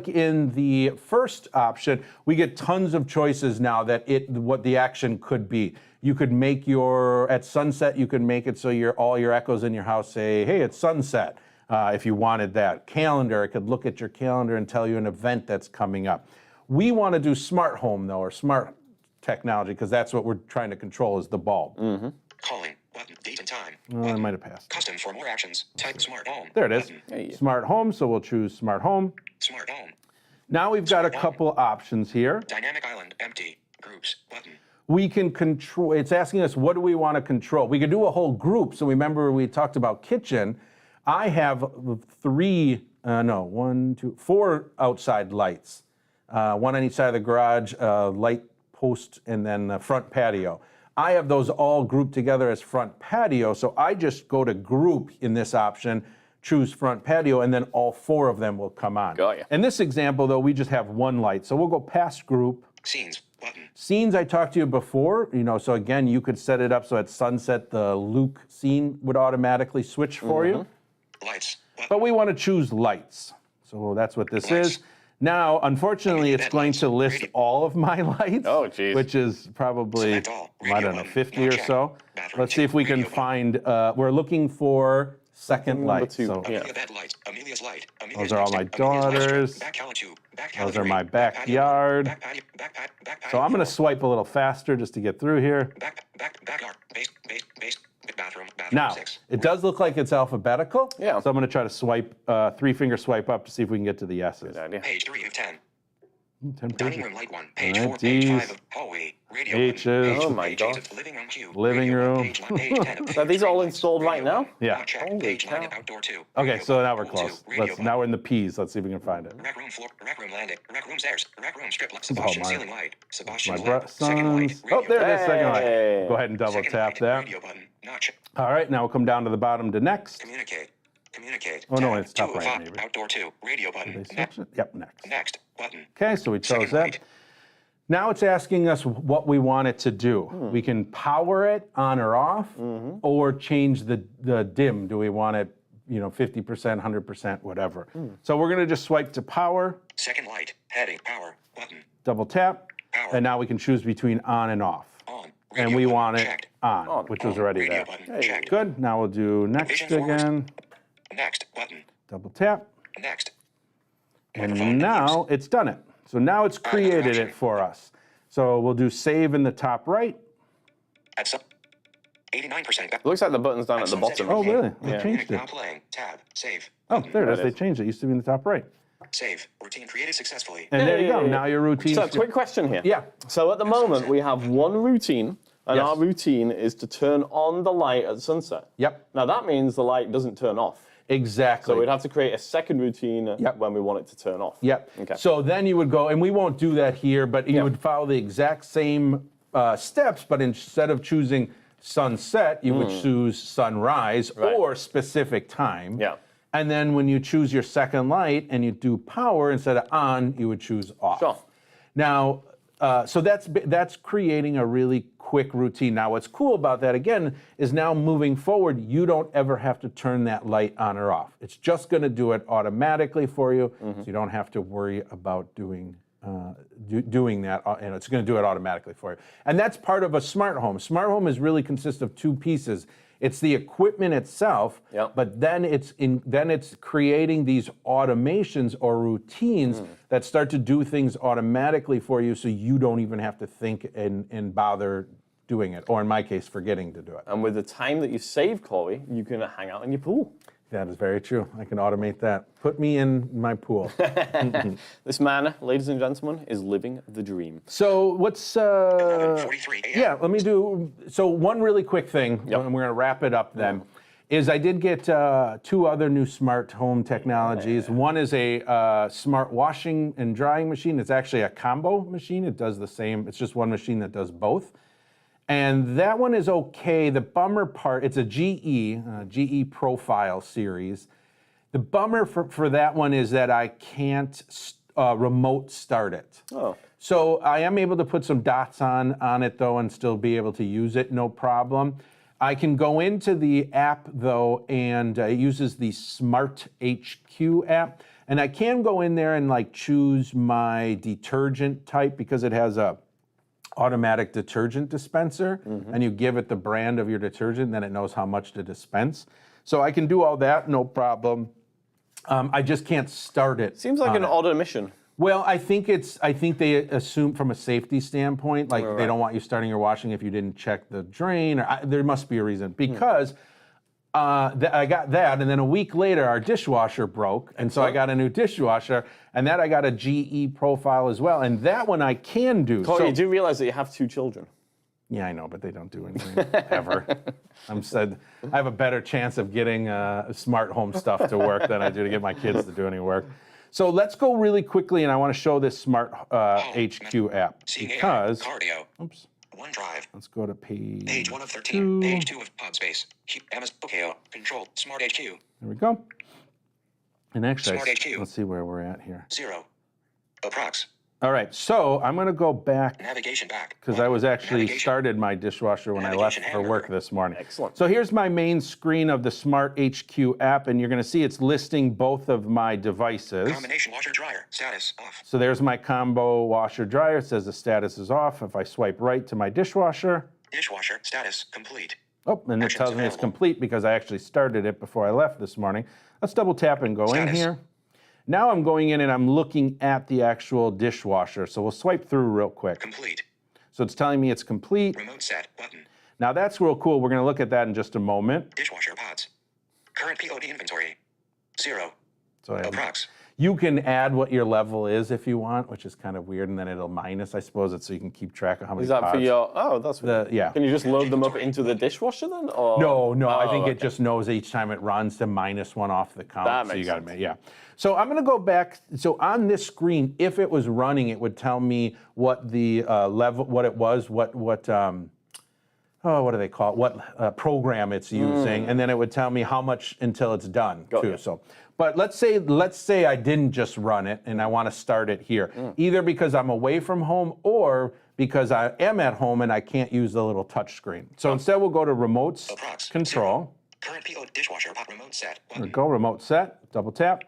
in the first option, we get tons of choices now that what the action could be. You could make at sunset, you could make it so all your echoes in your house say, hey, it's sunset, if you wanted that. Calendar, it could look at your calendar and tell you an event that's coming up. We want to do smart home, though, or smart technology, because that's what we're trying to control is the bulb. Mm-hmm. Calling, button, date and time. I might have passed. Custom for more actions, type smart home. There it is. Hey. Smart home, so we'll choose smart home. Smart home. Now we've got a couple options here. Dynamic island, empty, groups, button. We can control, it's asking us, what do we want to control? We could do a whole group. So remember we talked about kitchen. I have 4 outside lights. One on each side of the garage, light post, and then the front patio. I have those all grouped together as front patio. So I just go to group in this option, choose front patio, and then all 4 of them will come on. Got ya. In this example though, we just have 1 light. So we'll go past group. Scenes, button. Scenes, I talked to you before, so again, you could set it up so at sunset, the Luke scene would automatically switch for you. Lights, button. But we want to choose lights. So that's what this is. Now, unfortunately, it's going to list all of my lights, which is probably, I don't know, 50 or so. Let's see if we can find, we're looking for second light. So, Amelia's light. Those are all my daughters. Those are my backyard. So I'm going to swipe a little faster just to get through here. Backyard. Bathroom. Now, it does look like it's alphabetical. Yeah. So I'm going to try to swipe, 3-finger swipe up to see if we can get to the S's. Page 3 of 10. 10 Dining pages. room light 1. Page 4. Page 5 of hallway. Radio. H's. Oh my God. Living room Q. Living room. Page 10. Are these all installed right now? Yeah. Page 9 of outdoor 2. Okay, so now we're close. Now we're in the P's. Let's see if we can find it. Rec room floor. Rec room landing. Rec room stairs. Rec room strip. Oh, Sebastian ceiling light. Sebastian's My lamp. Second light. sons. Oh, there it is. Second light. Hey. Go ahead and double Second tap light. that. Radio button. Notch. All right, now we'll come down to the bottom to next. Communicate. Oh, no, Tab. it's top 2 of right, 5. maybe. Outdoor 2. Radio Did button. they switch it? Yep, next. Next. Button. Okay, so we chose Second that. light. Now it's asking us what we want it to do. We can power it on or off, or change the dim. Do we want it, 50%, 100%, whatever. So we're going to just swipe to power. Second light. Heading. Power. Button. Double tap, Power. and now we can choose between on and off. On. And Radio we button. want it Checked. on, which was already Radio there. button. Checked. Good. Now we'll do next Vision forward. again. Next. Button. Double tap. Next. And now it's done it. So now it's created it for us. So we'll do save in the top right. At some 89%. It looks like the button's down at the bottom. Oh, really? Yeah. They changed Now it. playing. Tab. Save. Oh, there it is. There They it is. changed it. It used to be in the top right. Save. Routine created successfully. And there you go. Yay. Now your routine. So, quick question here. Yeah. So at the moment, we have one routine, and Yes. our routine is to turn on the light at sunset. Yep. Now that means the light doesn't turn off. Exactly. So we'd have to create a second routine Yep. when we want it to turn off. Yep. Okay. So then you would go, and we won't do that here, but you Yeah. would follow the exact same steps, but instead of choosing sunset, you would choose sunrise Right. or specific time. Yeah. And then when you choose your second light and you do power instead of on, you would choose off. Sure. Now, so that's creating a really quick routine. Now, what's cool about that, again, is now moving forward, you don't ever have to turn that light on or off. It's just going to do it automatically for you, so you don't have to worry about doing that, and it's going to do it automatically for you. And that's part of a smart home. Smart home really consists of 2 pieces. It's the equipment itself, Yep. but then it's creating these automations or routines that start to do things automatically for you, so you don't even have to think and bother doing it, or in my case, forgetting to do it. And with the time that you save, Cory, you can hang out in your pool. That is very true. I can automate that. Put me in my pool. This man, ladies and gentlemen, is living the dream. So what's 11:43 a.m. yeah, let me do so one really quick thing, and we're going to wrap it up then. Is I did get 2 other new smart home technologies. One is a smart washing and drying machine. It's actually a combo machine. It does the same. It's just one machine that does both. And that one is okay. The bummer part, it's a GE Profile series. The bummer for that one is that I can't remote start it. Oh. So I am able to put some dots on it though and still be able to use it, no problem. I can go into the app though, and it uses the Smart HQ app. And I can go in there and like choose my detergent type because it has a automatic detergent dispenser, and you give it the brand of your detergent, then it knows how much to dispense. So I can do all that, no problem. I just can't start it. Seems like an odd omission. Well, I think they assume from a safety standpoint, like they don't want you starting your washing if you didn't check the drain, or there must be a reason. Because I got that, and then a week later, our dishwasher broke, and so I got a new dishwasher, and that I got a GE Profile as well, and that one I can do. Cory, you do realize that you have 2 children. Yeah, I know, but they don't do anything ever. I have a better chance of getting smart home stuff to work than I do to get my kids to do any work. So let's go really quickly, and I want to show this Smart HQ app because. Cardio. Oops. OneDrive. Let's go to Page 1 of 13. Page 2 of Podspace. Amazon Bookeo. Control. Smart HQ. There we go. And actually, Smart HQ. let's see where we're at here. 0. Approx. All right, so I'm going to go back Navigation back. because I was actually Navigation. started my dishwasher when I left Navigation for work hamburger. this morning. Excellent. So here's my main screen of the Smart HQ app, and you're going to see it's listing both of my devices. Combination washer dryer. Status off. So there's my combo washer dryer. It says the status is off. If I swipe right to my dishwasher, Dishwasher. Status complete. oh, and it Actions tells me it's available. complete because I actually started it before I left this morning. Let's double tap and go in Status. here. Now I'm going in and I'm looking at the actual dishwasher. So we'll swipe through real quick. Complete. So it's telling me it's complete. Remote set. Button. Now that's real cool. We're going to look at that in just a moment. Dishwasher pods. Current POD inventory. 0. So Approx. you can add what your level is if you want, which is kind of weird, and then it'll minus, I suppose, it so you can keep track of how many Is that pods. for your? Oh, that's yeah. Can you just load them up into the dishwasher then? Or? No, I think okay. it just knows each time it runs to minus 1 off the count. That so you makes got sense. to, yeah. So I'm going to go back. So on this screen, if it was running, it would tell me what the level, what it was, what do they call it? What program it's using, and then it would tell me how much until it's done too. ya. So, but let's say I didn't just run it and I want to start it here, either because I'm away from home or because I am at home and I can't use the little touch screen. So instead, we'll go to remotes, Approx. control. Current PO dishwasher pot remote set. There we Button. go, remote set, double tap.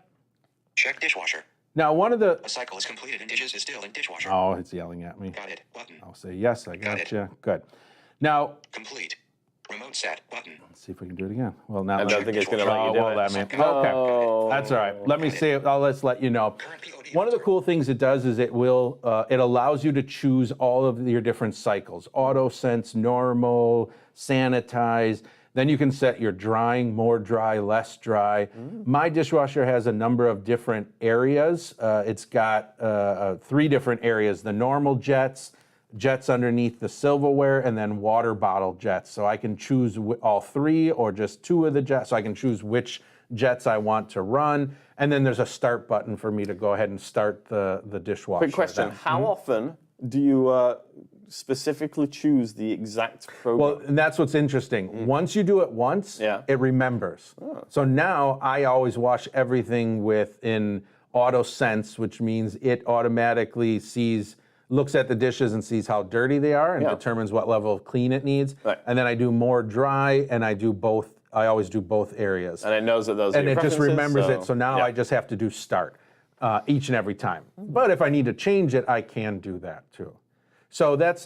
Check dishwasher. Now one of the, A cycle is completed and dishes is still in dishwasher. oh, it's yelling at me. Got it. Button. I'll say yes, I Got it. gotcha. Good. Now, Complete. Remote set. Button. let's see if we can do it again. Well, now I don't think it's going to let you oh, do well, it. let me. Oh. Okay, that's all right. Let me Got it. say it. Let's let you know. Current POD One of the cool things it does is it allows you to choose all of your different cycles: auto sense, normal, sanitize. Then you can set your drying, more dry, less dry. My dishwasher has a number of different areas. It's got 3 different areas: the normal jets, jets underneath the silverware, and then water bottle jets. So I can choose all 3 or just 2 of the jets. So I can choose which jets I want to run. And then there's a start button for me to go ahead and start the dishwasher. Quick question: then. how often do you specifically choose the exact program? Well, and that's what's interesting. Once you do it once, it remembers. So now I always wash everything in auto sense, which means it automatically looks at the dishes and sees how dirty they are and determines what level of clean it needs. Right. And then I do more dry, and I do both. I always do both areas. and it knows that those are And your it just preferences, remembers it. So now I just have to do start each and every time. But if I need to change it, I can do that too. So that's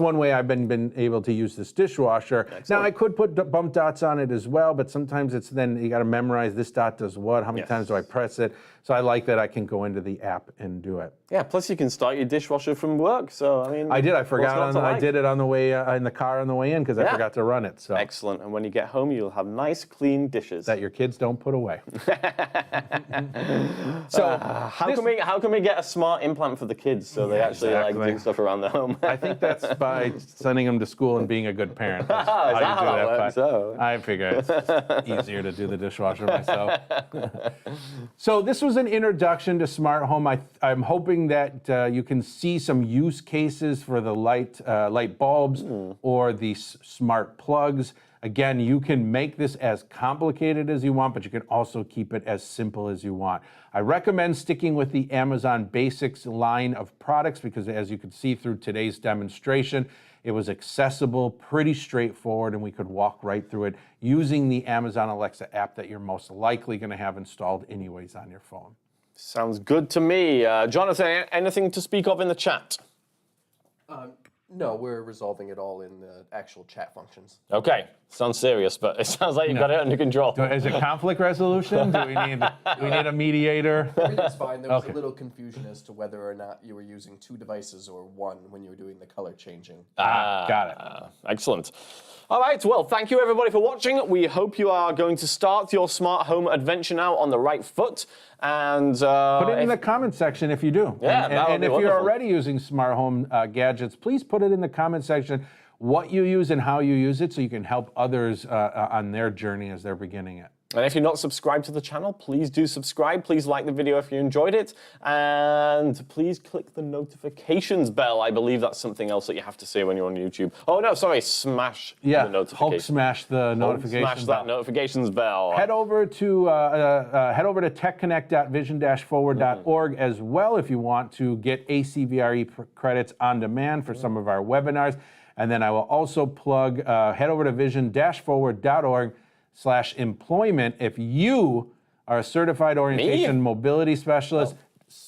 one way I've been able to use this dishwasher. Excellent. Now I could put bump dots on it as well, but sometimes it's then you got to memorize this dot does what, how many times do I press it. So I like that I can go into the app and do it. Yeah, plus you can start your dishwasher from work. So I mean, I forgot I did it on the way in the car on the way in because I forgot to run it. So excellent. And when you get home, you'll have nice, clean dishes that your kids don't put away. So how can we get a smart implant for the kids so they actually like do stuff around the home? I think that's by sending them to school and being a good parent. That's Is that how that works? Oh. I figure it's easier to do the dishwasher myself. So this was an introduction to smart home. I'm hoping that you can see some use cases for the light bulbs or the smart plugs. Again, you can make this as complicated as you want, but you can also keep it as simple as you want. I recommend sticking with the Amazon Basics line of products because as you can see through today's demonstration, it was accessible, pretty straightforward, and we could walk right through it using the Amazon Alexa app that you're most likely going to have installed anyways on your phone. Sounds good to me. Jonathan, anything to speak of in the chat? No, we're resolving it all in the actual chat functions. Okay, sounds serious, but it sounds like you've got it under control. Is it conflict resolution? Do we need a mediator? Everything's fine. There was a little confusion as to whether or not you were using 2 devices or 1 when you were doing the color changing. Got it. Excellent. All right, well, thank you everybody for watching. We hope you are going to start your smart home adventure now on the right foot. And put it in the comment section if you do. Yeah, and if you're already using smart home gadgets, please put it in the comment section what you use and how you use it so you can help others on their journey as they're beginning it. And if you're not subscribed to the channel, please do subscribe. Please like the video if you enjoyed it. And please click the notifications bell. I believe that's something else that you have to say when you're on YouTube. Oh, no, sorry. Smash the notifications. Hulk smash the notifications Smash that notifications bell. Head over to techconnect.vision-forward.org as well if you want to get ACVRE credits on demand for some of our webinars. And then I will also plug, head over to vision-forward.org/employment. If you are a certified orientation mobility specialist,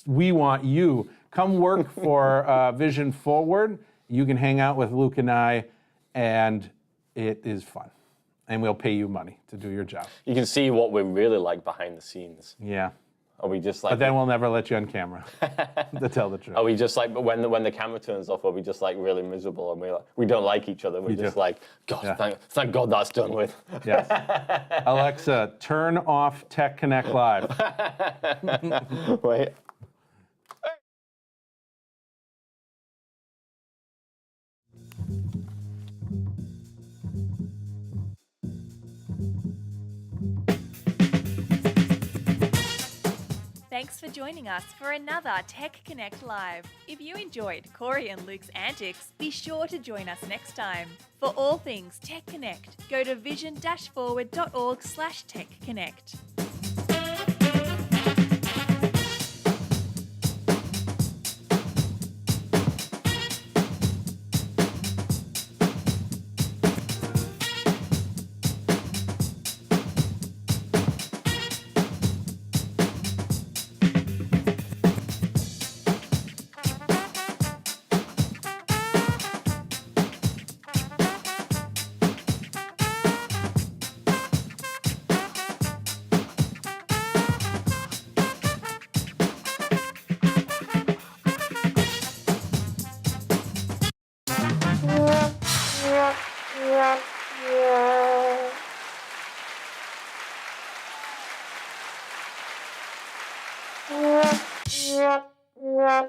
we want you. Come work for Vision Forward. You can hang out with Luke and I, and it is fun. And we'll pay you money to do your job. You can see what we're really like behind the scenes. Yeah. Are we just like? But then we'll never let you on camera, to tell the truth. Are we just like, when the camera turns off, are we just like really miserable and we don't like each other? We're just like, God, thank God that's done with. Yes. Alexa, turn off Tech Connect Live. Wait. Thanks for joining us for another Tech Connect Live. If you enjoyed Cory and Luke's antics, be sure to join us next time. For all things Tech Connect, go to vision-forward.org/techconnect. Yeah.